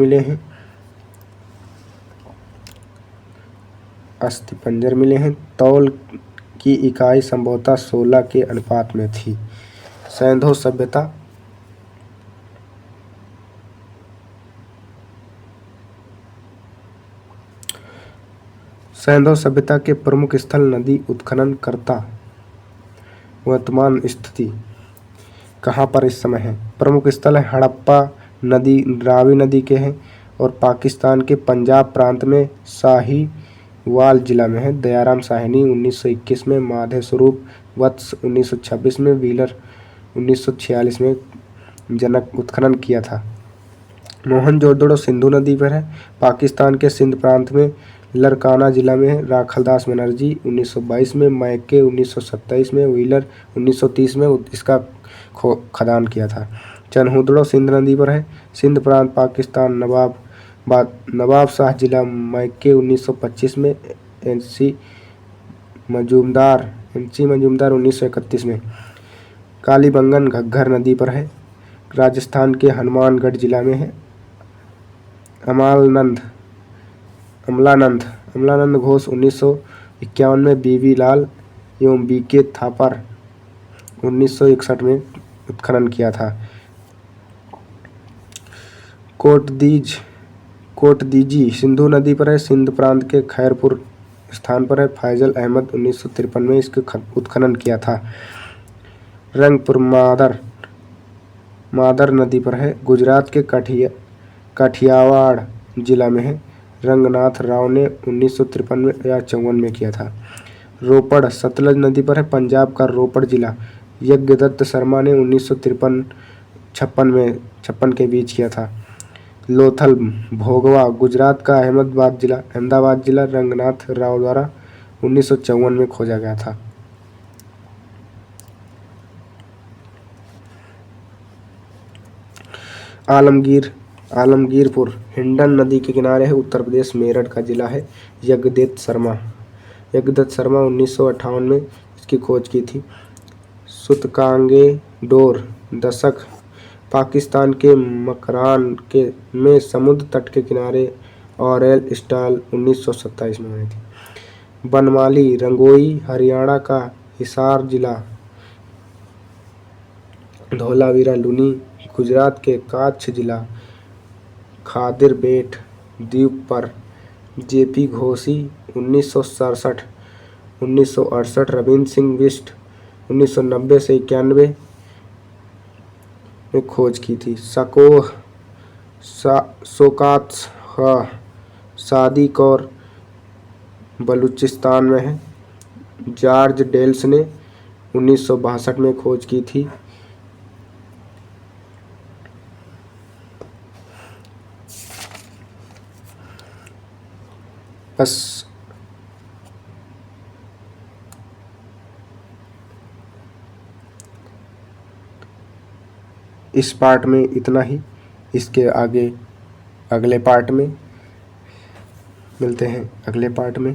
मिले हैं। तौल की इकाई संभवतः 16 के अनुपात में थी। सैंधव सभ्यता के प्रमुख स्थल नदी उत्खनन करता। वर्तमान स्थिति कहाँ पर इस समय है? प्रमुख स्थल है हड़प्पा नदी रावी नदी के हैं और पाकिस्तान के पंजाब प्रांत में साहिवाल जिला में है। दयाराम साहनी 1921 में, माधव स्वरूप वत्स 1926 में, व्हीलर 1946 में जनक उत्खनन किया था। मोहनजोदड़ो सिंधु नदी पर है। पाकिस्तान के सिंध प्रांत में लरकाना जिला में है। राखलदास बनर्जी 1922 में, मैके 1927 में, व्हीलर 1930 में इसका खदान किया था। चनहुदड़ो सिंध नदी पर है। सिंध प्रांत पाकिस्तान, नवाब शाह जिला, मैके 1925 में, एनसी मजूमदार 1931 में। कालीबंगन घग्गर नदी पर है। राजस्थान के हनुमानगढ़ जिला में है। अमालनंद अमलानंद अमलानंद घोष 1951 में, बीवी लाल एवं बीके थापर 1961 में उत्खनन किया था। कोटदीजी सिंधु नदी पर है, सिंध प्रांत के खैरपुर स्थान पर है। फैजल अहमद 1953 में इसके उत्खनन किया था। रंगपुर मादर नदी पर है, गुजरात के काठियावाड़ जिला में है। रंगनाथ राव ने 1953 में या 54 में किया था। रोपड़ सतलज नदी पर है, पंजाब का रोपड़ जिला। यज्ञदत्त शर्मा ने 1953 के बीच किया था। लोथल भोगवा गुजरात का अहमदाबाद जिला रंगनाथ राव द्वारा 1954 में खोजा गया था। आलमगीरपुर हिंडन नदी के किनारे है, उत्तर प्रदेश मेरठ का जिला है। यज्ञदत्त शर्मा 1958 में इसकी खोज की थी। सुतकांगे डोर दशक पाकिस्तान के मकरान में समुद्र तट के किनारे ऑरेल स्टाल 1927 में बनी थी। बनमाली रंगोई हरियाणा का हिसार जिला। धौलावीरा लूनी गुजरात के कच्छ जिला। खादिर बेट द्वीप पर जेपी घोसी 1968 रविंद्र सिंह बिष्ट 1990 से 91 में खोज की थी। शोकात्स सादी कौर बलूचिस्तान में है। जॉर्ज डेल्स ने 1962 में खोज की थी। बस इस पार्ट में इतना ही। इसके आगे अगले पार्ट में मिलते हैं, अगले पार्ट में।